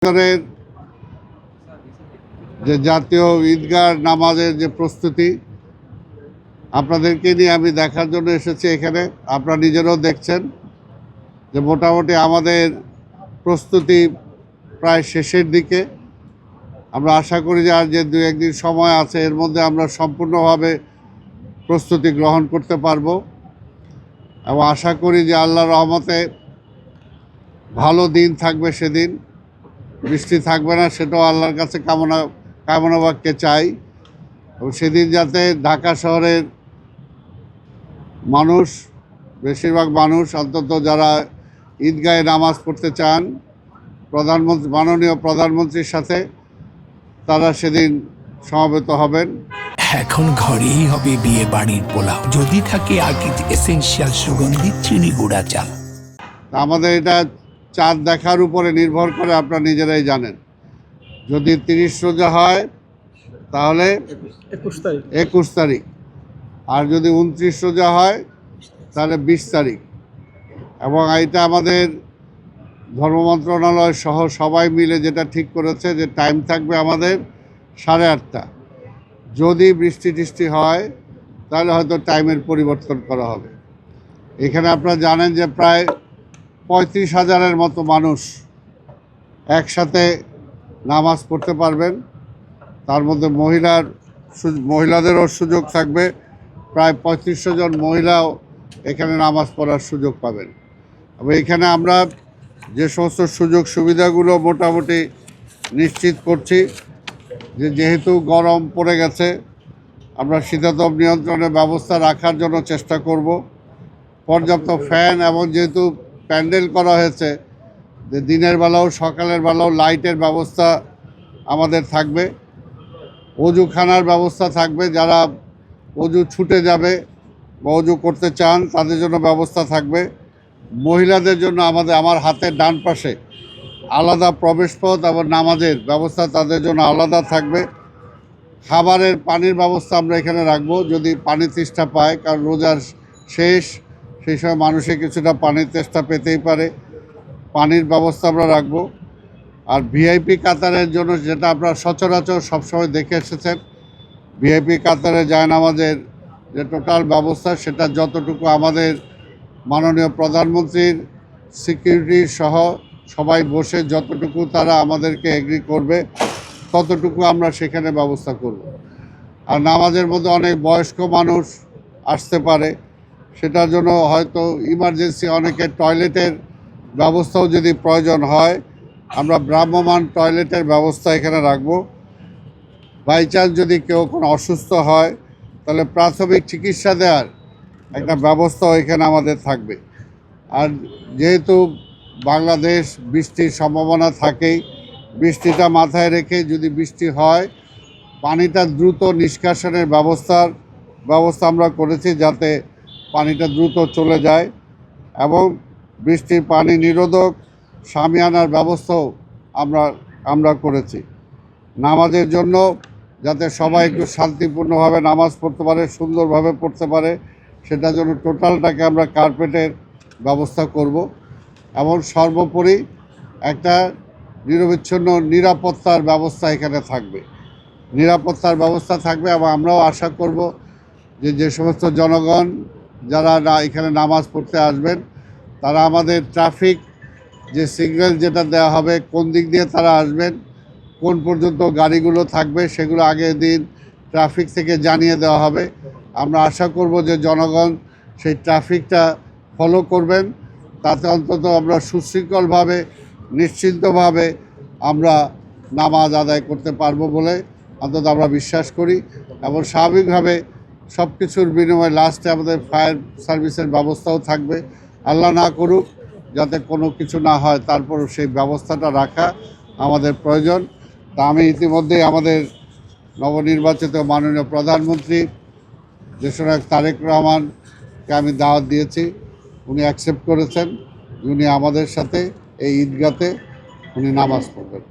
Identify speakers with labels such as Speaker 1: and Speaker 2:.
Speaker 1: বছরের যে জাতীয় ঈদগাহ নামাজের যে প্রস্তুতি আপনাদেরকে নিয়ে আমি দেখার জন্য এসেছি এখানে। আপনারা নিজেরাও দেখছেন যে মোটামুটি আমাদের প্রস্তুতি প্রায় শেষের দিকে। আমরা আশা করি যে আর যে দু একদিন সময় আছে এর মধ্যে আমরা সম্পূর্ণভাবে প্রস্তুতি গ্রহণ করতে পারবো এবং আশা করি যে আল্লাহর রহমতে ভালো দিন থাকবে। সেদিন বৃষ্টি থাকবে না, সেটাও আল্লাহর কাছে কামনা বাক্যে চাই। এবং সেদিন যাতে ঢাকা শহরের মানুষ, বেশিরভাগ মানুষ অন্তত যারা ঈদগাহে নামাজ পড়তে চান, মাননীয় প্রধানমন্ত্রীর সাথে তারা সেদিন সমবেত হবেন।
Speaker 2: এখন ঘরেই হবে বিয়ে বাড়ির পোলাও, যদি থাকে আকিজ এসেনশিয়াল সুগন্ধি চিনি গুঁড়া চাল।
Speaker 1: আমাদের এটা চাঁদ দেখার উপরে নির্ভর করে, আপনারা নিজেরাই জানেন। যদি 30 রোজা হয় তাহলে 21 তারিখ, আর যদি 29 রোজা হয় তাহলে 20 তারিখ। এবং এটা আমাদের ধর্ম মন্ত্রণালয় সহ সবাই মিলে যেটা ঠিক করেছে যে টাইম থাকবে আমাদের 8:30। যদি বৃষ্টি টিষ্টি হয় তাহলে হয়তো টাইমের পরিবর্তন করা হবে। এখানে আপনারা জানেন যে প্রায় 35,000-এর মতো মানুষ একসাথে নামাজ পড়তে পারবেন। তার মধ্যে মহিলাদেরও সুযোগ থাকবে। প্রায় 3500 জন মহিলাও এখানে নামাজ পড়ার সুযোগ পাবেন। এবং এখানে আমরা যে সমস্ত সুযোগ সুবিধাগুলো মোটামুটি নিশ্চিত করছি, যেহেতু গরম পড়ে গেছে, আমরা শীতাতপ নিয়ন্ত্রণের ব্যবস্থা রাখার জন্য চেষ্টা করব। পর্যাপ্ত ফ্যান, এবং যেহেতু প্যান্ডেল করা হয়েছে, যে দিনের বেলাও সকালের বেলাও লাইটের ব্যবস্থা আমাদের থাকবে। অজুখানার ব্যবস্থা থাকবে, যারা অজু ছুটে যাবে বা অজু করতে চান তাদের জন্য ব্যবস্থা থাকবে। মহিলাদের জন্য আমার হাতের ডান পাশে আলাদা প্রবেশপথ এবং নামাজের ব্যবস্থা তাদের জন্য আলাদা থাকবে। খাবারের পানির ব্যবস্থা আমরা এখানে রাখবো, যদি পানি তেষ্টা পায়, কারণ রোজার শেষ, সেই সময় মানুষে কিছুটা পানির তেষ্টা পেতেই পারে। পানির ব্যবস্থা আমরা রাখবো। আর ভিআইপি কাতারের জন্য, যেটা আপনারা সচরাচর সবসময় দেখে এসেছেন, ভিআইপি কাতারে জায়নামাজের যে টোটাল ব্যবস্থা, সেটা যতটুকু আমাদের মাননীয় প্রধানমন্ত্রীর সিকিউরিটি সহ সবাই বসে যতটুকু তারা আমাদেরকে এগ্রি করবে ততটুকু আমরা সেখানে ব্যবস্থা করব। আর নামাজের মধ্যে অনেক বয়স্ক মানুষ আসতে পারে, সেটার জন্য হয়তো ইমার্জেন্সি অনেকের টয়লেটের ব্যবস্থাও যদি প্রয়োজন হয়, আমরা ভ্রাম্যমাণ টয়লেটের ব্যবস্থা এখানে রাখব। বাই চান্স যদি কেউ কোনো অসুস্থ হয় তাহলে প্রাথমিক চিকিৎসা দেওয়ার একটা ব্যবস্থাও এখানে আমাদের থাকবে। আর যেহেতু বাংলাদেশ বৃষ্টির সম্ভাবনা থাকেই, বৃষ্টিটা মাথায় রেখে যদি বৃষ্টি হয়, পানিটা দ্রুত নিষ্কাশনের ব্যবস্থা আমরা করেছি, যাতে পানিটা দ্রুত চলে যায়। এবং বৃষ্টির পানি নিরোধক শামিয়ানার ব্যবস্থাও আমরা করেছি। নামাজের জন্য যাতে সবাই একটু শান্তিপূর্ণভাবে নামাজ পড়তে পারে, সুন্দরভাবে পড়তে পারে, সেটার জন্য টোটালটাকে আমরা কার্পেটের ব্যবস্থা করব। এবং সর্বোপরি একটা নিরবিচ্ছিন্ন নিরাপত্তার ব্যবস্থা এখানে থাকবে। এবং আমরাও আশা করব যে সমস্ত জনগণ যারা এখানে নামাজ পড়তে আসবেন, তারা আমাদের ট্রাফিক যে সিগন্যাল যেটা দেওয়া হবে, কোন দিক দিয়ে তারা আসবেন, কোন পর্যন্ত গাড়িগুলো থাকবে, সেগুলো আগের দিন ট্রাফিক থেকে জানিয়ে দেওয়া হবে। আমরা আশা করব যে জনগণ সেই ট্রাফিকটা ফলো করবেন, তাতে অন্তত আমরা সুশৃঙ্খলভাবে নিশ্চিন্তভাবে আমরা নামাজ আদায় করতে পারবো বলে অন্তত আমরা বিশ্বাস করি। এবং স্বাভাবিকভাবে সব কিছুর বিনিময়ে লাস্টে আমাদের ফায়ার সার্ভিসের ব্যবস্থাও থাকবে। আল্লাহ না করুক যাতে কোনো কিছু না হয়, তারপর সেই ব্যবস্থাটা রাখা আমাদের প্রয়োজন। তা আমি ইতিমধ্যেই আমাদের নবনির্বাচিত মাননীয় প্রধানমন্ত্রী দেশনায়ক তারেক রহমানকে আমি দাওয়াত দিয়েছি, উনি অ্যাকসেপ্ট করেছেন। উনি আমাদের সাথে এই ঈদগাতে উনি নামাজ পড়বেন।